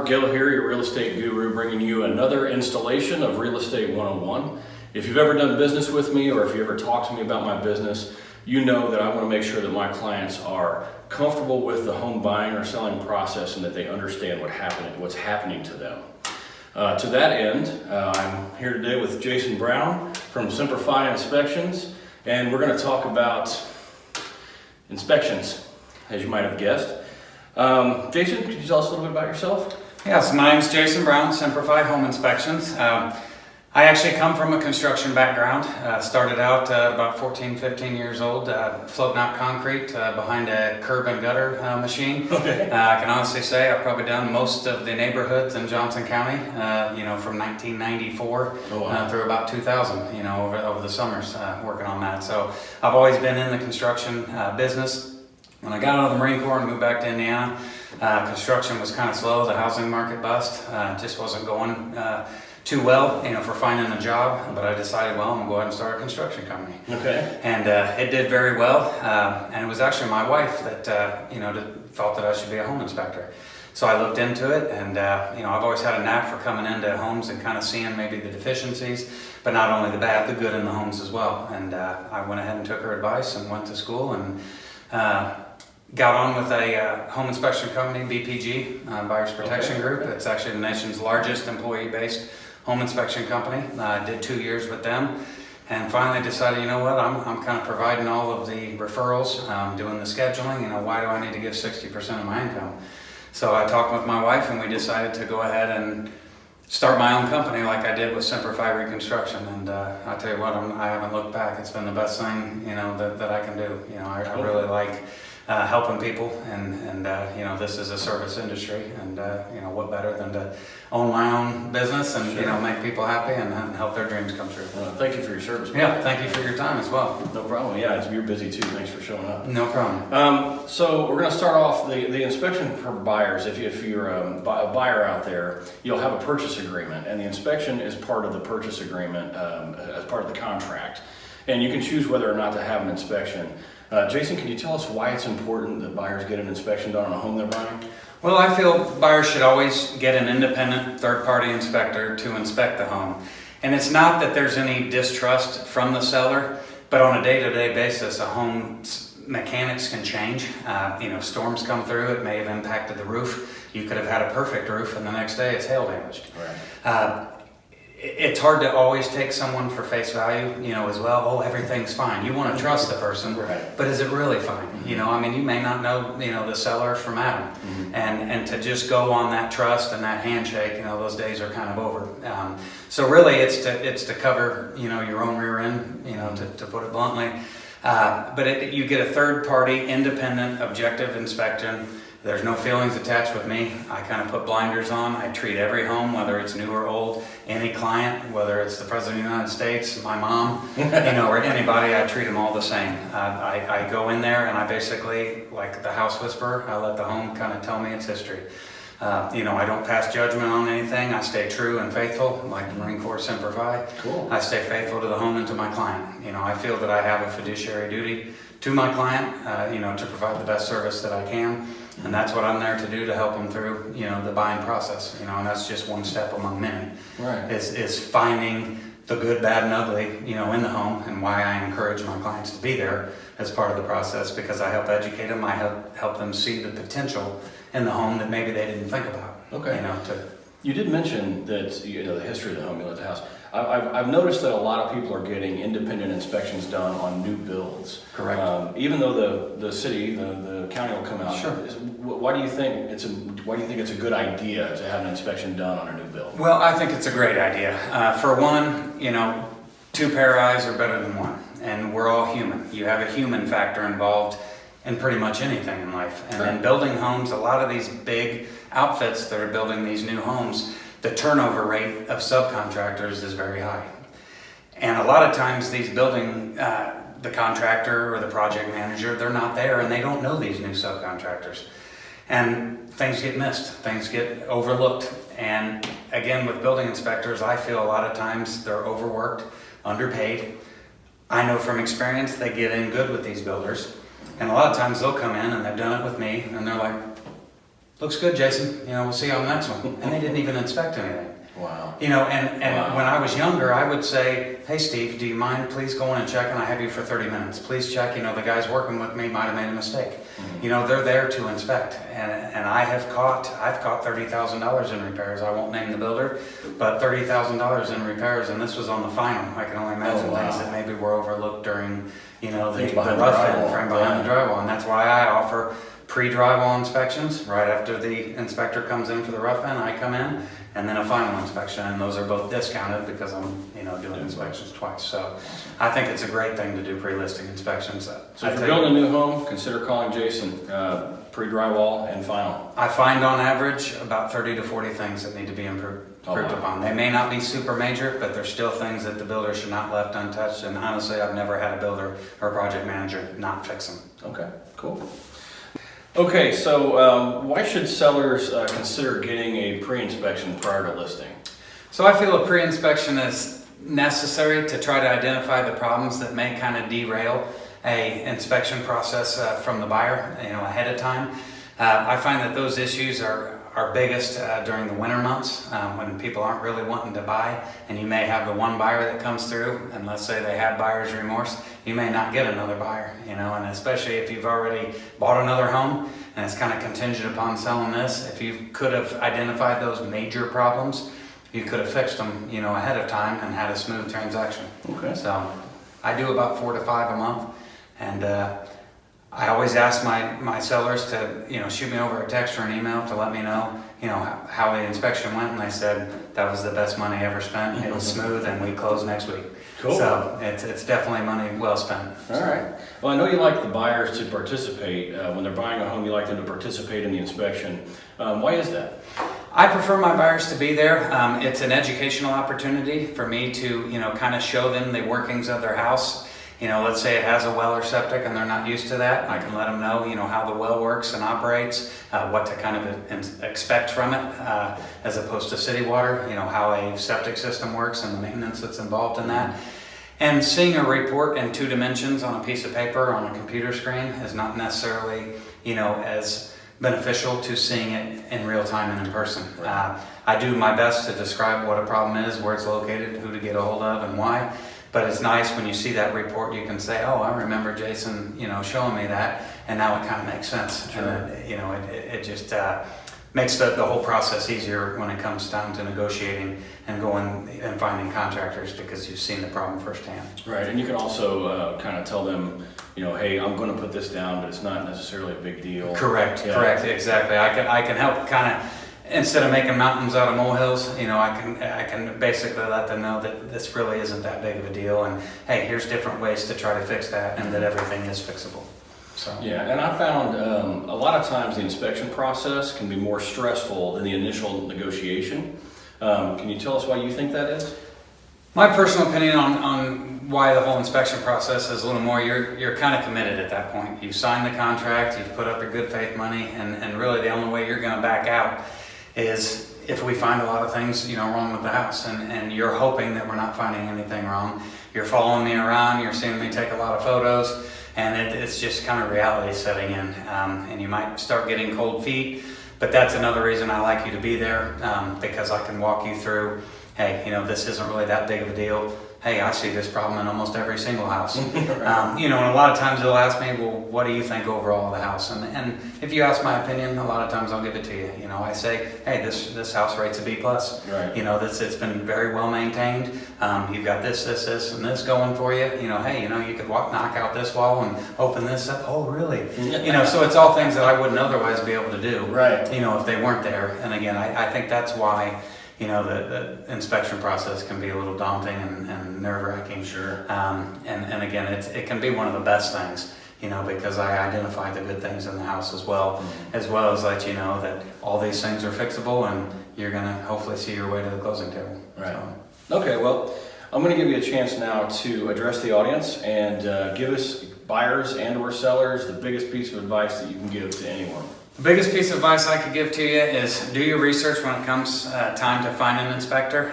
Gill here, your real estate guru, bringing you another installation of Real Estate 101. If you've ever done business with me or if you ever talked to me about my business, you know that I want to make sure that my clients are comfortable with the home buying or selling process and that they understand what's happening to them. To that end, I'm here today with Jason Brown from Simplify Inspections, and we're going to talk about inspections, as you might have guessed. Jason, could you tell us a little bit about yourself? Yes, my name's Jason Brown, Simplify Home Inspections. I actually come from a construction background. Started out about 14, 15 years old, floating out concrete behind a curb and gutter machine. Okay. I can honestly say I've probably done most of the neighborhoods in Johnson County, from 1994 through about 2000, over the summers working on that. So I've always been in the construction business. When I got out of the Marine Corps and moved back to Indiana, construction was kind of slow. The housing market bust just wasn't going too well, for finding a job. But I decided, well, I'm gonna go ahead and start a construction company. Okay. And it did very well. And it was actually my wife that thought that I should be a home inspector. So I looked into it, and I've always had a knack for coming into homes and kind of seeing maybe the deficiencies, but not only the bad, the good in the homes as well. And I went ahead and took her advice and went to school and got on with a home inspection company, BPG, Buyers Protection Group. It's actually the nation's largest employee-based home inspection company. I did 2 years with them and finally decided, I'm kind of providing all of the referrals, doing the scheduling, why do I need to give 60% of my income? So I talked with my wife and we decided to go ahead and start my own company like I did with Simplify Reconstruction. And I tell you what, I haven't looked back. It's been the best thing, that I can do. I really like helping people, and this is a service industry, and what better than to own my own business and Sure. Make people happy and help their dreams come true. Thank you for your service. Yeah, thank you for your time as well. No problem. Yeah, you're busy too. Thanks for showing up. No problem. So we're going to start off the inspection for buyers. If you're a buyer out there, you'll have a purchase agreement, and the inspection is part of the purchase agreement as part of the contract. And you can choose whether or not to have an inspection. Jason, can you tell us why it's important that buyers get an inspection done on a home they're buying? Well, I feel buyers should always get an independent third-party inspector to inspect the home. And it's not that there's any distrust from the seller, but on a day-to-day basis, a home's mechanics can change. Storms come through, it may have impacted the roof. You could have had a perfect roof and the next day it's hail damaged. Right. It's hard to always take someone for face value, as well. Oh, everything's fine. You want to trust the person, Right. but is it really fine? Mm-hmm. You may not know, the seller from Adam. Mm-hmm. And to just go on that trust and that handshake, those days are kind of over. So really it's to cover, your own rear end, to put it bluntly. But you get a third party, independent, objective inspection. There's no feelings attached with me. I kind of put blinders on. I treat every home, whether it's new or old, any client, whether it's the President of the United States, my mom, or anybody, I treat them all the same. I go in there and I basically, like the house whisperer, I let the home kind of tell me its history. I don't pass judgment on anything. I stay true and faithful, like the Marine Corps Simplify. Cool. I stay faithful to the home and to my client. I feel that I have a fiduciary duty to my client, to provide the best service that I can. And that's what I'm there to do, to help them through, the buying process, and that's just one step among many. Right. Is finding the good, bad, and ugly, in the home, and why I encourage my clients to be there as part of the process, because I help educate them, I help them see the potential in the home that maybe they didn't think about. Okay. You did mention that, the history of the home, the house. I've noticed that a lot of people are getting independent inspections done on new builds. Correct. Even though the city, the county will come out. Sure. Why do you think it's a good idea to have an inspection done on a new build? Well, I think it's a great idea. For one, two pair of eyes are better than one, and we're all human. You have a human factor involved in pretty much anything in life. And Sure. in building homes, a lot of these big outfits that are building these new homes, the turnover rate of subcontractors is very high. And a lot of times these building, the contractor or the project manager, they're not there and they don't know these new subcontractors. And things get missed, things get overlooked. And again, with building inspectors, I feel a lot of times they're overworked, underpaid. I know from experience they get in good with these builders. And a lot of times they'll come in and they've done it with me and they're like, looks good, Jason. We'll see you on the next one. And they didn't even inspect anything. Wow. And Wow. when I was younger, I would say, hey, Steve, do you mind please going and checking? I have you for 30 minutes. Please check. The guys working with me might have made a mistake. Mm-hmm. They're there to inspect. And I've caught $30,000 in repairs. I won't name the builder, but $30,000 in repairs. And this was on the final. I can only imagine wow. things that maybe were overlooked during, the Things rough behind the end drywall. frame behind the drywall. And that's why I offer pre-drywall inspections. Right after the inspector comes in for the rough end, I come in, and then a final inspection, and those are both discounted because I'm, doing inspections twice. So I think it's a great thing to do pre-listing inspections. So if you're building a new home, consider calling Jason, pre-drywall and final. I find on average about 30 to 40 things that need to be improved Oh, wow. upon. They may not be super major, but there's still things that the builder should not left untouched. And honestly, I've never had a builder or a project manager not fix them. Okay, cool. Okay, so why should sellers consider getting a pre-inspection prior to listing? So I feel a pre-inspection is necessary to try to identify the problems that may kind of derail a inspection process from the buyer, ahead of time. I find that those issues are biggest during the winter months when people aren't really wanting to buy, and you may have the one buyer that comes through, and let's say they have buyer's remorse, you may not get another buyer, and especially if you've already bought another home and it's kind of contingent upon selling this. If you could have identified those major problems, you could have fixed them, ahead of time and had a smooth transaction. Okay. So I do about 4 to 5 a month, and I always ask my sellers to, shoot me over a text or an email to let me know, how the inspection went, and they said that was the best money ever spent. It was smooth, and we close next week. Cool. So it's definitely money well spent. All right. Well, I know you like the buyers to participate. When they're buying a home, you like them to participate in the inspection. Why is that? I prefer my buyers to be there. It's an educational opportunity for me to, kind of show them the workings of their house. Let's say it has a well or septic and they're not used to that. I can let them know, how the well works and operates, what to kind of expect from it, as opposed to city water, how a septic system works and the maintenance that's involved in that. And seeing a report in 2 dimensions on a piece of paper on a computer screen is not necessarily, as beneficial to seeing it in real time and in person. Right. I do my best to describe what a problem is, where it's located, who to get a hold of, and why. But it's nice when you see that report, you can say, oh, I remember Jason, showing me that, and now it kind of makes sense. Sure. And it just makes the whole process easier when it comes down to negotiating and going and finding contractors because you've seen the problem firsthand. Right, and you can also kind of tell them, hey, I'm going to put this down, but it's not necessarily a big deal. Correct, Yeah. correct, exactly. I can help kind of, instead of making mountains out of molehills, I can basically let them know that this really isn't that big of a deal, and hey, here's different ways to try to fix that, and that everything is fixable. So Yeah, and I found a lot of times the inspection process can be more stressful than the initial negotiation. Can you tell us why you think that is? my personal opinion on why the whole inspection process is a little more, you're kind of committed at that point. You've signed the contract, you've put up your good faith money, and really the only way you're going to back out is if we find a lot of things, wrong with the house, and you're hoping that we're not finding anything wrong. You're following me around, you're seeing me take a lot of photos, and it's just kind of reality setting in, and you might start getting cold feet, but that's another reason I like you to be there, because I can walk you through, hey, this isn't really that big of a deal. Hey, I see this problem in almost every single house. And a lot of times they'll ask me, well, what do you think overall of the house? And if you ask my opinion, a lot of times I'll give it to you. I say, hey, this house rates a B+. Right. It's been very well maintained. You've got this, and this going for you. Hey, you could knock out this wall and open this up. Oh, really? So it's all things that I wouldn't otherwise be able to do. Right. If they weren't there. And again, I think that's why the inspection process can be a little daunting and nerve-wracking. Sure. And again, it can be one of the best things, because I identify the good things in the house as well as let you know that all these things are fixable and you're going to hopefully see your way to the closing table. Right. So. Okay, well, I'm going to give you a chance now to address the audience and give us buyers and or sellers the biggest piece of advice that you can give to anyone. The biggest piece of advice I could give to you is do your research when it comes time to find an inspector.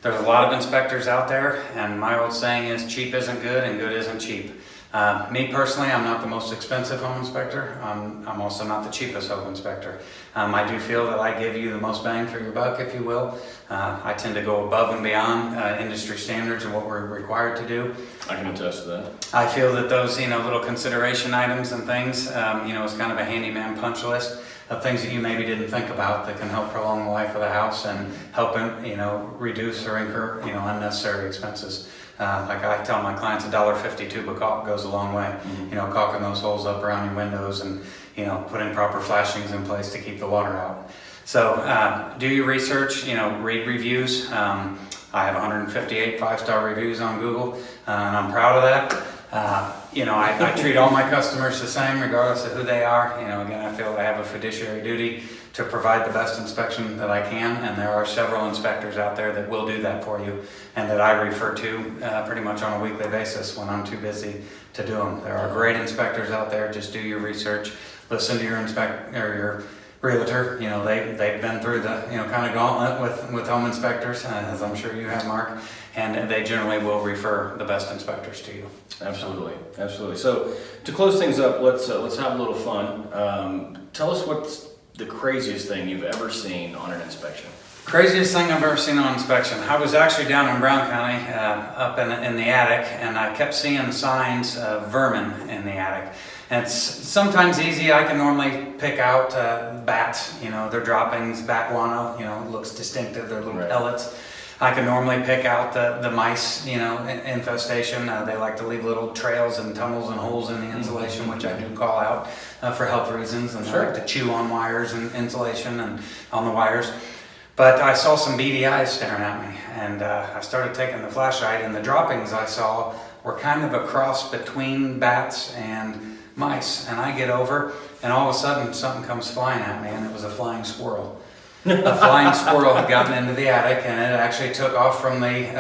There's a lot of inspectors out there, and my old saying is cheap isn't good and good isn't cheap. Me personally, I'm not the most expensive home inspector. I'm also not the cheapest home inspector. I do feel that I give you the most bang for your buck, if you will. I tend to go above and beyond industry standards and what we're required to do. I can attest to that. I feel that those, little consideration items and things, is kind of a handyman punch list of things that you maybe didn't think about that can help prolong the life of the house and help, reduce or incur, unnecessary expenses. Like I tell my clients, $1.50 tube of caulk goes a long way. Mm-hmm. Caulking those holes up around your windows and, putting proper flashings in place to keep the water out. So do your research, read reviews. I have 158 5-star reviews on Google, and I'm proud of that. I treat all my customers the same regardless of who they are. Again, I feel I have a fiduciary duty to provide the best inspection that I can, and there are several inspectors out there that will do that for you and that I refer to pretty much on a weekly basis when I'm too busy to do them. There are great inspectors out there. Just do your research, listen to your your realtor. They've been through the kind of gauntlet with home inspectors, as I'm sure you have, Mark, and they generally will refer the best inspectors to you. Absolutely. So to close things up, let's have a little fun. Tell us what's the craziest thing you've ever seen on an inspection. Craziest thing I've ever seen on inspection. I was actually down in Brown County, up in the attic, and I kept seeing signs of vermin in the attic. And it's sometimes easy. I can normally pick out bats, their droppings, bat guano, looks distinctive, they're little pellets. I can normally pick out the mice, infestation. They like to leave little trails and tunnels and holes in the insulation, which I do call out for health reasons. And Sure. I like to chew on wires and insulation and on the wires. But I saw some beady eyes staring at me, and I started taking the flashlight, and the droppings I saw were kind of a cross between bats and mice. And I get over, and all of a sudden something comes flying at me, and it was a flying squirrel. A flying squirrel had gotten into the attic, and it actually took off from the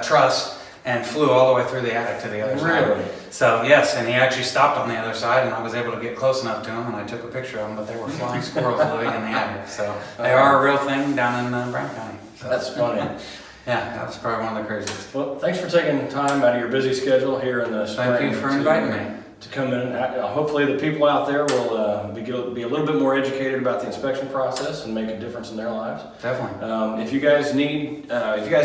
truss and flew all the way through the attic to the other side. Really? So yes, and he actually stopped on the other side, and I was able to get close enough to him, and I took a picture of him, but they were flying squirrels living in the attic. So they are a real thing down in Brown County. So, That's funny. yeah, that was probably one of the craziest. Well, thanks for taking time out of your busy schedule here in the spring. Thank you for inviting me. To come in. Hopefully the people out there will be a little bit more educated about the inspection process and make a difference in their lives. Definitely. If you guys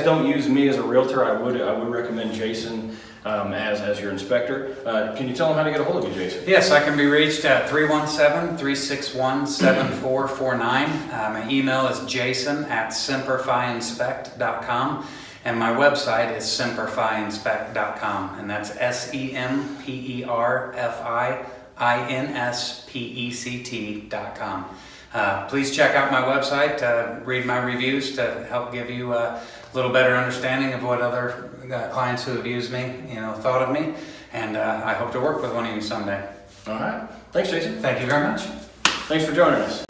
don't use me as a realtor, I would recommend Jason as your inspector. Can you tell them how to get a hold of you, Jason? Yes, I can be reached at 317-361-7449. My email is jason@semperfiinspect.com. And my website is semperfiinspect.com, and that's semperfiinspect.com. Please check out my website, read my reviews to help give you a little better understanding of what other clients who have used me, thought of me, and I hope to work with one of you someday. All right. Thanks, Jason. Thank you very much. Thanks for joining us.